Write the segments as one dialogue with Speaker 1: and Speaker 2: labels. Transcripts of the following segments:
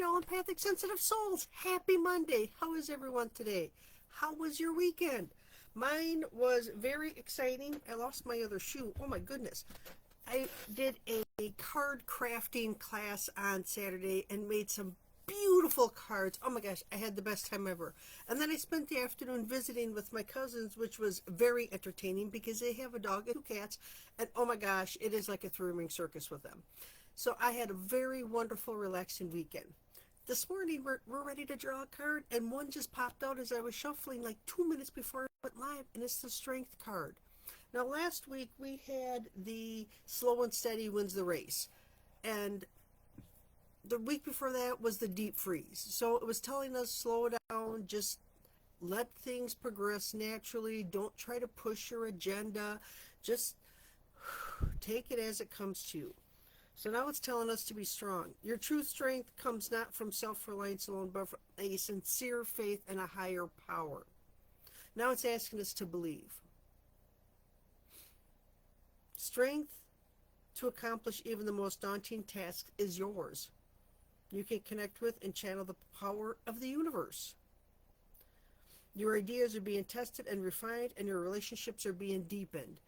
Speaker 1: morning, all empathic, sensitive souls. Happy Monday. How is everyone today? How was your weekend? Mine was very exciting. I lost my other shoe. Oh my goodness. I did a card crafting class on Saturday and made some beautiful cards. Oh my gosh, I had the best time ever. And then I spent the afternoon visiting with my cousins, which was very entertaining because they have a dog and 2 cats. And oh my gosh, it is like a three-ring circus with them. So I had a very wonderful, relaxing weekend. This morning, we're ready to draw a card, and one just popped out as I was shuffling like 2 minutes before I went live, and it's the Strength card. Now, last week we had the Slow and Steady Wins the Race, and the week before that was the Deep Freeze. So it was telling us slow down, just let things progress naturally, don't try to push your agenda, just take it as it comes to you. So now it's telling us to be strong. Your true strength comes not from self-reliance alone, but from a sincere faith in a higher power. Now it's asking us to believe. Strength to accomplish even the most daunting tasks is yours. You can connect with and channel the power of the universe. Your ideas are being tested and refined, and your relationships are being deepened.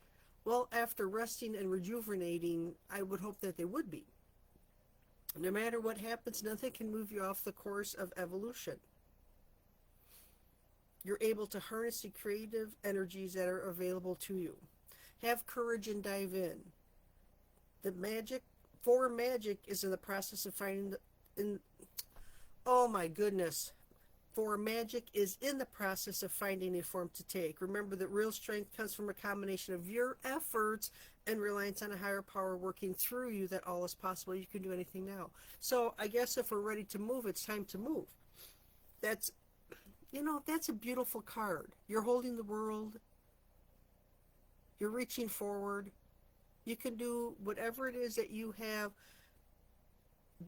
Speaker 1: Well, after resting and rejuvenating, I would hope that they would be. No matter what happens, nothing can move you off the course of evolution. You're able to harness the creative energies that are available to you. Have courage and dive in. The magic, is in the process of finding oh my goodness. For magic is in the process of finding a form to take. Remember that real strength comes from a combination of your efforts and reliance on a higher power working through you, that all is possible. You can do anything now. So I guess if we're ready to move, it's time to move. That's a beautiful card. You're holding the world. You're reaching forward. You can do whatever it is that you have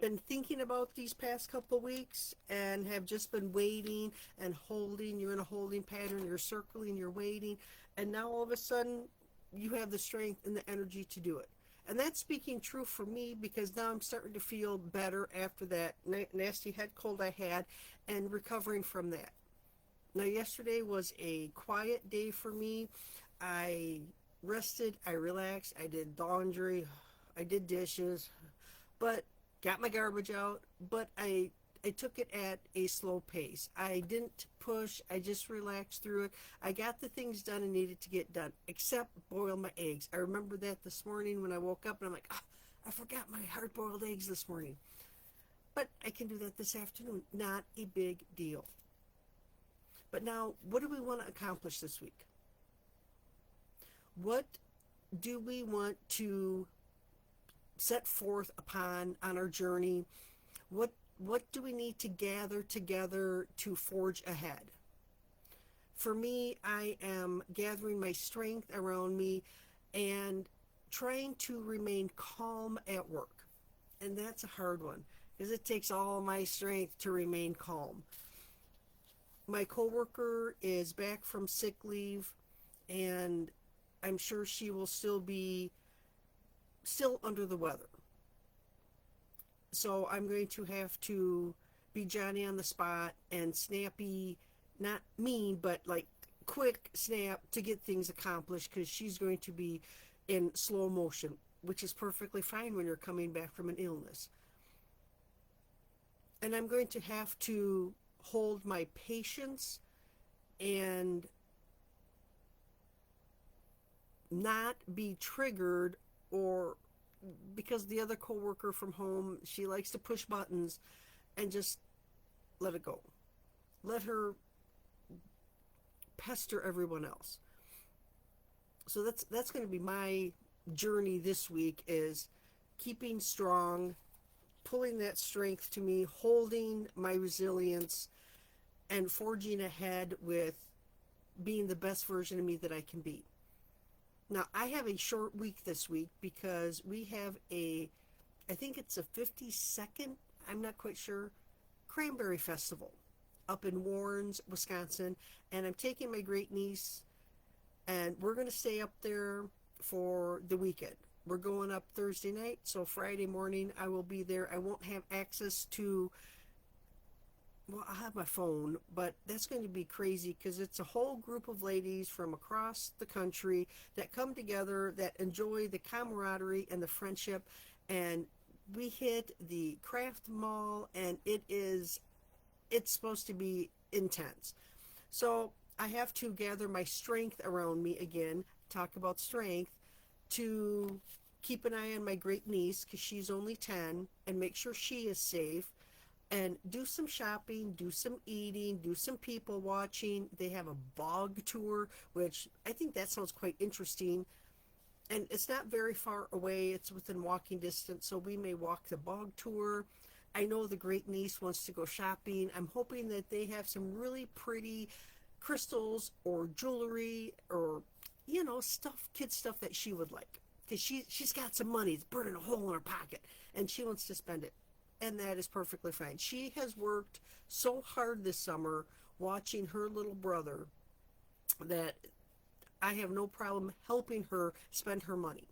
Speaker 1: been thinking about these past couple weeks and have just been waiting and holding. You're in a holding pattern, you're circling, you're waiting, and now all of a sudden you have the strength and the energy to do it. And that's speaking true for me, because now I'm starting to feel better after that nasty head cold I had and recovering from that. Now, yesterday was a quiet day for me. I rested, I relaxed, I did laundry, I did dishes, but got my garbage out, but I took it at a slow pace. I didn't push. I just relaxed through it. I got the things done I needed to get done, except boil my eggs. I remember that this morning when I woke up, and I'm like, I forgot my hard-boiled eggs this morning. But I can do that this afternoon. Not a big deal. But now, what do we want to accomplish this week? What do we want to set forth upon on our journey? What do we need to gather together to forge ahead? For me, I am gathering my strength around me and trying to remain calm at work. And that's a hard one, because it takes all my strength to remain calm. My coworker is back from sick leave, and I'm sure she will still under the weather. So I'm going to have to be Johnny on the spot and snappy, not mean, but like quick snap to get things accomplished, because she's going to be in slow motion, which is perfectly fine when you're coming back from an illness. And I'm going to have to hold my patience and not be triggered, or because the other coworker from home, she likes to push buttons, and just let it go. Let her pester everyone else. So that's going to be my journey this week, is keeping strong, pulling that strength to me, holding my resilience, and forging ahead with being the best version of me that I can be. Now, I have a short week this week because we have I think it's a 52nd, I'm not quite sure, Cranberry Festival up in Warrens, Wisconsin. And I'm taking my great niece, and we're going to stay up there for the weekend. We're going up Thursday night, so Friday morning I will be there. I won't have access to well, I have my phone, but that's going to be crazy because it's a whole group of ladies from across the country that come together that enjoy the camaraderie and the friendship. And we hit the craft mall, and it's supposed to be intense. So I have to gather my strength around me again, talk about strength, to keep an eye on my great niece because she's only 10 and make sure she is safe, and do some shopping, do some eating, do some people watching. They have a bog tour, which I think that sounds quite interesting. And it's not very far away, it's within walking distance, so we may walk the bog tour. I know the great niece wants to go shopping. I'm hoping that they have some really pretty crystals or jewelry or, stuff, kid stuff that she would like. Because she's got some money, it's burning a hole in her pocket, and she wants to spend it. And that is perfectly fine. She has worked so hard this summer watching her little brother that I have no problem helping her spend her money.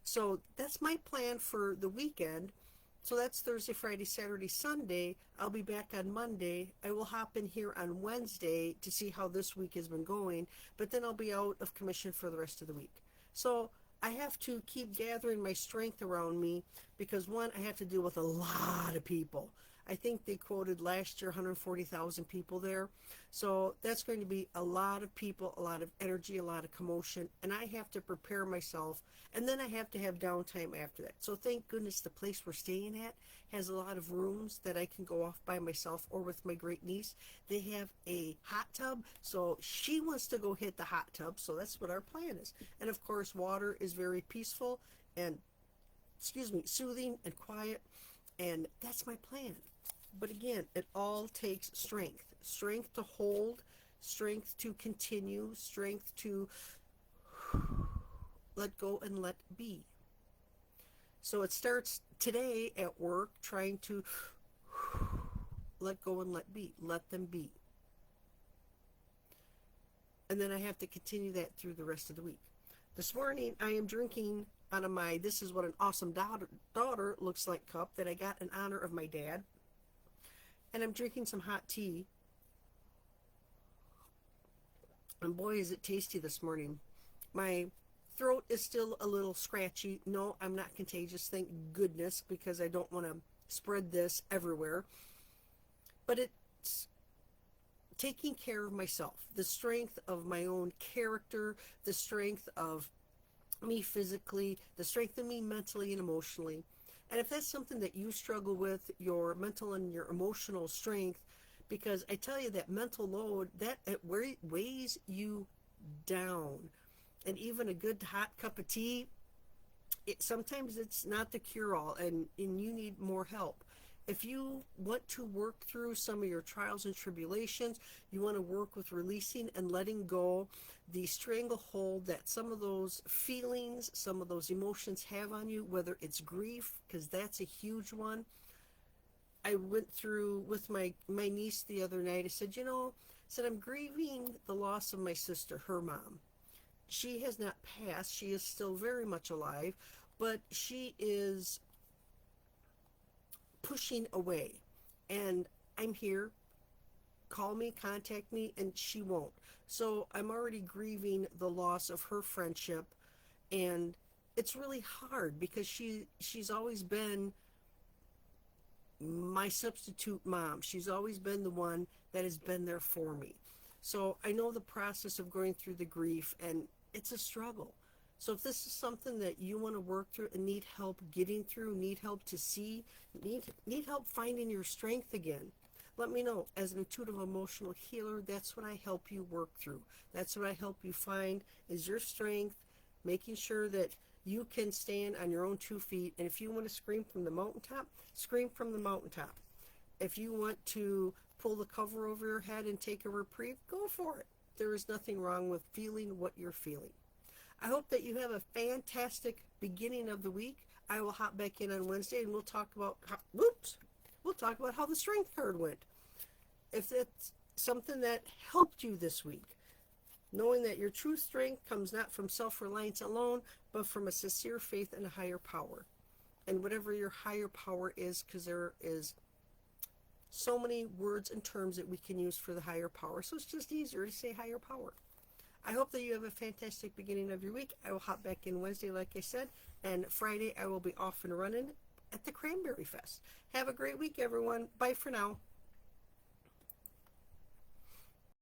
Speaker 1: So that's my plan for the weekend. So that's Thursday, Friday, Saturday, Sunday. I'll be back on Monday. I will hop in here on Wednesday to see how this week has been going, but then I'll be out of commission for the rest of the week. So I have to keep gathering my strength around me because, one, I have to deal with a lot of people. I think they quoted last year 140,000 people there. So that's going to be a lot of people, a lot of energy, a lot of commotion, and I have to prepare myself, and then I have to have downtime after that. So thank goodness the place we're staying at has a lot of rooms that I can go off by myself or with my great niece. They have a hot tub, so she wants to go hit the hot tub, so that's what our plan is. And of course, water is very peaceful and, soothing and quiet, and that's my plan. But again, it all takes strength. Strength to hold, strength to continue, strength to let go and let be. So it starts today at work, trying to let go and let be, let them be. And then I have to continue that through the rest of the week. This morning I am drinking out of my "This Is What an Awesome Daughter Looks Like" cup that I got in honor of my dad. And I'm drinking some hot tea. And boy, is it tasty this morning. My throat is still a little scratchy. No, I'm not contagious, thank goodness, because I don't want to spread this everywhere. But it's taking care of myself, the strength of my own character, the strength of me physically, the strength of me mentally and emotionally. And if that's something that you struggle with, your mental and your emotional strength, because I tell you that mental load, that it weighs you down. And even a good hot cup of tea, sometimes it's not the cure-all, and you need more help. If you want to work through some of your trials and tribulations, you want to work with releasing and letting go the stranglehold that some of those feelings, some of those emotions have on you, whether it's grief, because that's a huge one. I went through with my niece the other night. I said, I'm grieving the loss of my sister, her mom. She has not passed. She is still very much alive, but she is pushing away. And I'm here. Call me, contact me, and she won't. So I'm already grieving the loss of her friendship, and it's really hard because she's always been my substitute mom. She's always been the one that has been there for me. So I know the process of going through the grief, and it's a struggle. So if this is something that you want to work through and need help getting through, need help to see, need help finding your strength again, let me know. As an intuitive emotional healer, that's what I help you work through. That's what I help you find is your strength, making sure that you can stand on your own 2 feet. And if you want to scream from the mountaintop, scream from the mountaintop. If you want to pull the cover over your head and take a reprieve, go for it. There is nothing wrong with feeling what you're feeling. I hope that you have a fantastic beginning of the week. I will hop back in on Wednesday and we'll talk about how the strength card went. If it's something that helped you this week, knowing that your true strength comes not from self-reliance alone, but from a sincere faith in a higher power. And whatever your higher power is, because there is so many words and terms that we can use for the higher power. So it's just easier to say higher power. I hope that you have a fantastic beginning of your week. I will hop back in Wednesday, like I said, and Friday I will be off and running at the Cranberry Fest. Have a great week, everyone. Bye for now.